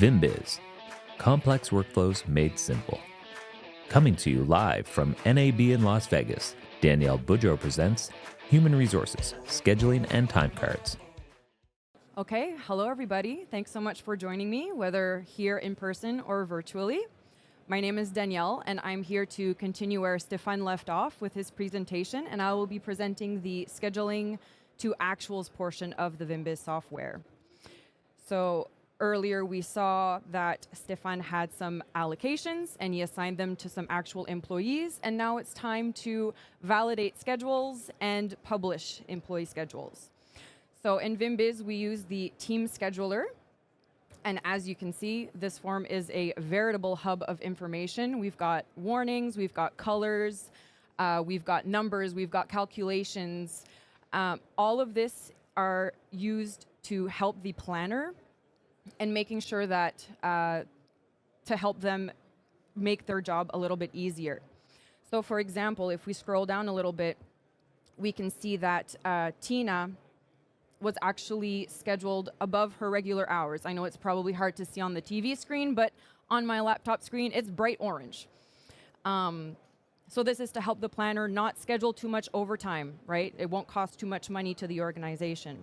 VimBiz, complex workflows made simple. Coming to you live from NAB in Las Vegas, Danielle Boudreau presents Human Resources, Scheduling and Timecards. Okay, hello everybody. Thanks so much for joining me, whether here in person or virtually. My name is Danielle, and I'm here to continue where Stefan left off with his presentation, and I will be presenting the scheduling to actuals portion of the VimBiz software. So earlier we saw that Stefan had some allocations and he assigned them to some actual employees, and now it's time to validate schedules and publish employee schedules. So in VimBiz, we use the team scheduler. And as you can see, this form is a veritable hub of information. We've got warnings, we've got colors, we've got numbers, we've got calculations. All of this are used to help the planner and making sure that to help them make their job a little bit easier. So for example, if we scroll down a little bit, we can see that Tina was actually scheduled above her regular hours. I know it's probably hard to see on the TV screen, but on my laptop screen, it's bright orange. So this is to help the planner not schedule too much overtime, right? It won't cost too much money to the organization.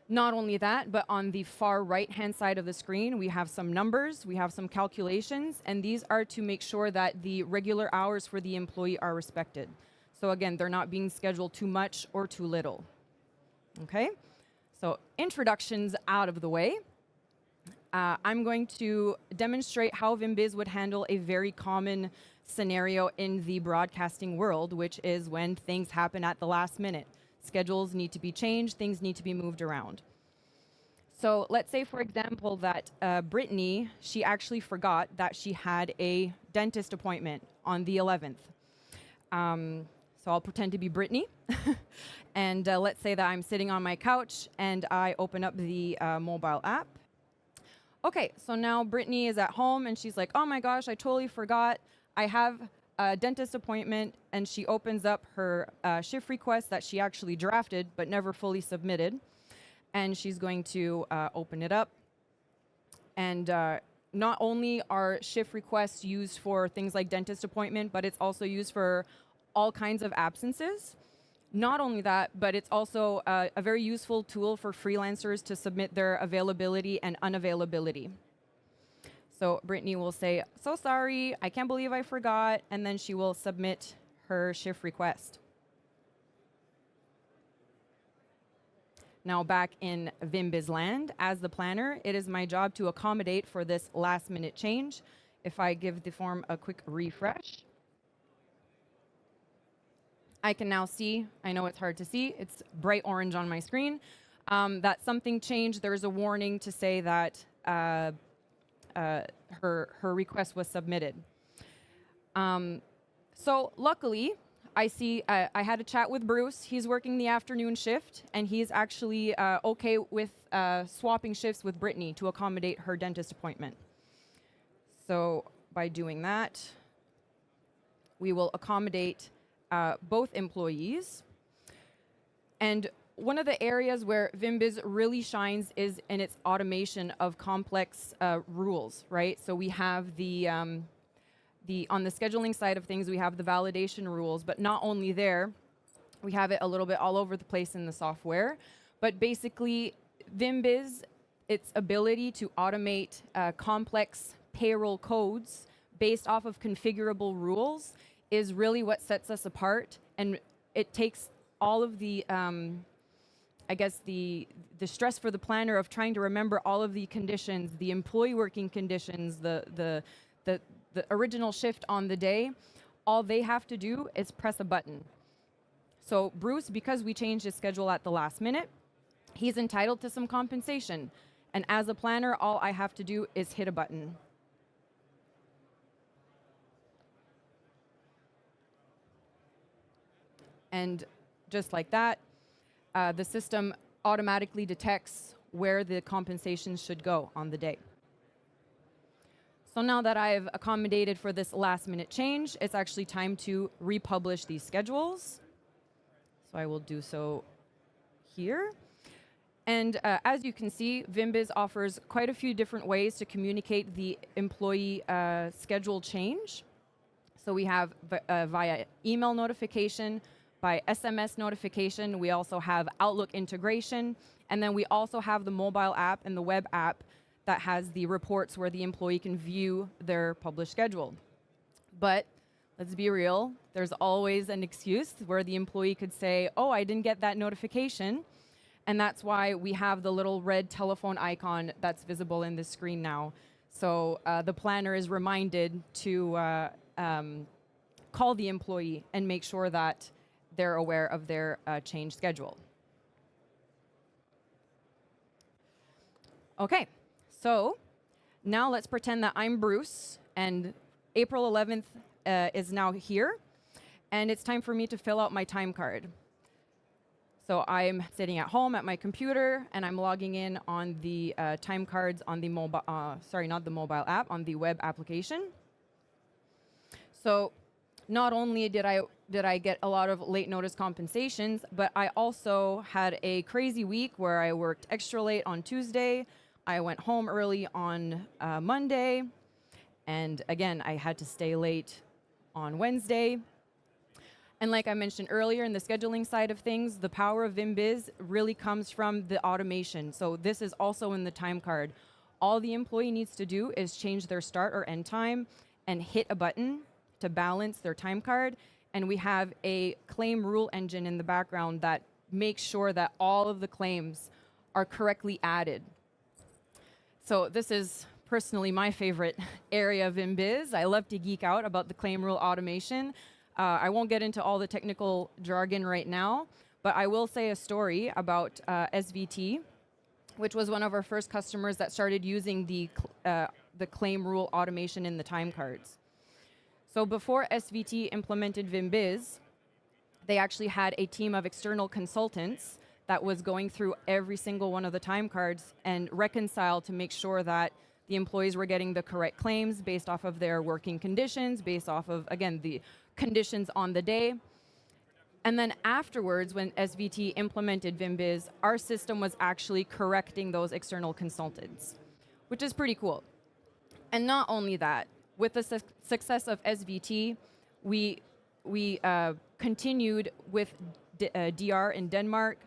Not only that, but on the far right-hand side of the screen, we have some numbers, we have some calculations, and these are to make sure that the regular hours for the employee are respected. So again, they're not being scheduled too much or too little. Okay, so introductions out of the way. I'm going to demonstrate how VimBiz would handle a very common scenario in the broadcasting world, which is when things happen at the last minute. Schedules need to be changed, things need to be moved around. So let's say, for example, that Brittany, she actually forgot that she had a dentist appointment on the 11th. So I'll pretend to be Brittany. And let's say that I'm sitting on my couch and I open up the mobile app. Okay, so now Brittany is at home and she's like, oh my gosh, I totally forgot. I have a dentist appointment, and she opens up her shift request that she actually drafted but never fully submitted. And she's going to open it up. And not only are shift requests used for things like dentist appointment, but it's also used for all kinds of absences. Not only that, but it's also a very useful tool for freelancers to submit their availability and unavailability. So Brittany will say, so sorry, I can't believe I forgot, and then she will submit her shift request. Now back in VimBiz land, as the planner, it is my job to accommodate for this last minute change. If I give the form a quick refresh, I can now see, I know it's hard to see, it's bright orange on my screen, that something changed. There's a warning to say that her request was submitted. So luckily, I see, I had a chat with Bruce. He's working the afternoon shift, and he's actually okay with swapping shifts with Brittany to accommodate her dentist appointment. So by doing that, we will accommodate both employees. And one of the areas where VimBiz really shines is in its automation of complex rules, right? So we have on the scheduling side of things, we have the validation rules, but not only there, we have it a little bit all over the place in the software. But basically, VimBiz, its ability to automate complex payroll codes based off of configurable rules is really what sets us apart, and it takes all of the, I guess the stress for the planner of trying to remember all of the conditions, the employee working conditions, the original shift on the day. All they have to do is press a button. So Bruce, because we changed his schedule at the last minute, he's entitled to some compensation. And as a planner, all I have to do is hit a button. And just like that, the system automatically detects where the compensation should go on the day. So now that I've accommodated for this last minute change, it's actually time to republish these schedules. So I will do so here. And as you can see, VimBiz offers quite a few different ways to communicate the employee schedule change. So we have via email notification, by SMS notification. We also have Outlook integration. And then we also have the mobile app and the web app that has the reports where the employee can view their published schedule. But let's be real, there's always an excuse where the employee could say, oh, I didn't get that notification. And that's why we have the little red telephone icon that's visible in the screen now. So the planner is reminded to call the employee and make sure that they're aware of their change schedule. Okay, so now let's pretend that I'm Bruce and April 11th is now here, and it's time for me to fill out my time card. So I'm sitting at home at my computer, and I'm logging in on the Timecards on the mobile, sorry, not the mobile app, on the web application. So not only did I get a lot of late notice compensations, but I also had a crazy week where I worked extra late on Tuesday. I went home early on Monday, and again, I had to stay late on Wednesday. And like I mentioned earlier, in the scheduling side of things, the power of VimBiz really comes from the automation. So this is also in the time card. All the employee needs to do is change their start or end time and hit a button to balance their time card. And we have a claim rule engine in the background that makes sure that all of the claims are correctly added. So this is personally my favorite area of VimBiz. I love to geek out about the claim rule automation. I won't get into all the technical jargon right now, but I will say a story about SVT, which was one of our first customers that started using the claim rule automation in the time cards. So before SVT implemented VimBiz, they actually had a team of external consultants that was going through every single one of the time cards and reconcile to make sure that the employees were getting the correct claims based off of their working conditions, based off of, again, the conditions on the day. And then afterwards, when SVT implemented VimBiz, our system was actually correcting those external consultants, which is pretty cool. And not only that, with the success of SVT, we continued with DR in Denmark,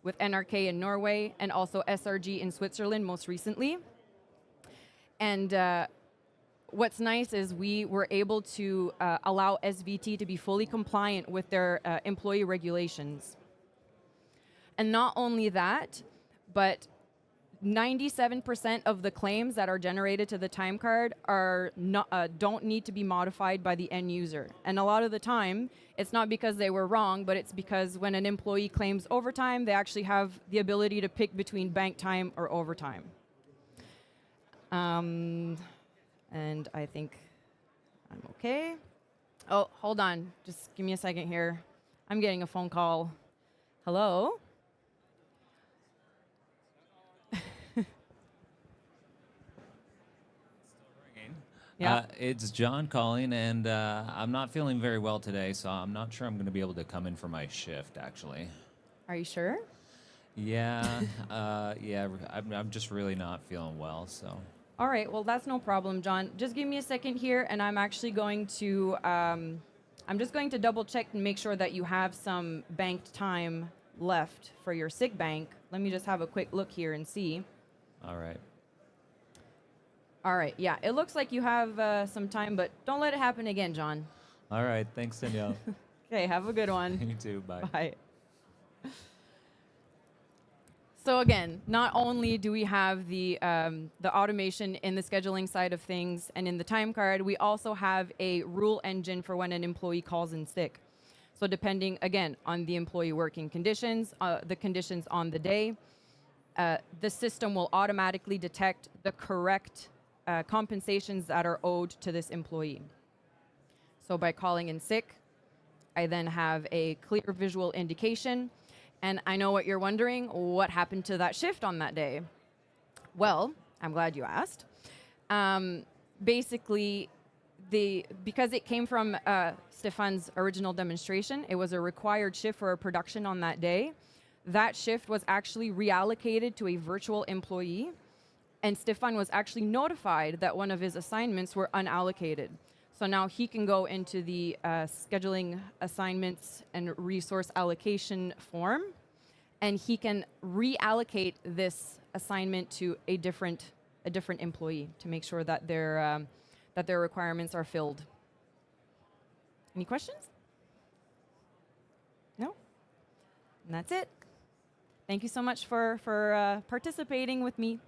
with NRK in Norway, and also SRG in Switzerland most recently. And what's nice is we were able to allow SVT to be fully compliant with their employee regulations. And not only that, but 97% of the claims that are generated to the time card are not, don't need to be modified by the end user. And a lot of the time, it's not because they were wrong, but it's because when an employee claims overtime, they actually have the ability to pick between bank time or overtime. And I think I'm okay. Oh, hold on. Just give me a second here. I'm getting a phone call. Hello? Yeah. It's John calling, and I'm not feeling very well today, so I'm not sure I'm going to be able to come in for my shift, actually. Are you sure? Yeah, yeah, I'm just really not feeling well, so. All right, well, that's no problem, John. Just give me a second here, and I'm actually going to, I'm just going to double check and make sure that you have some banked time left for your sick bank. Let me just have a quick look here and see. All right. All right, yeah, it looks like you have some time, but don't let it happen again, John. All right, thanks, Danielle. Okay, have a good one. You too, bye. Bye. So again, not only do we have the automation in the scheduling side of things and in the time card, we also have a rule engine for when an employee calls in sick. So depending, again, on the employee working conditions, the conditions on the day, the system will automatically detect the correct compensations that are owed to this employee. So by calling in sick, I then have a clear visual indication. And I know what you're wondering, what happened to that shift on that day? Well, I'm glad you asked. Basically, because it came from Stefan's original demonstration, it was a required shift for a production on that day. that shift was actually reallocated to a virtual employee, and Stefan was actually notified that one of his assignments were unallocated. So now he can go into the scheduling assignments and resource allocation form, and he can reallocate this assignment to a different employee to make sure that their requirements are filled. Any questions? No? And that's it. Thank you so much for participating with me.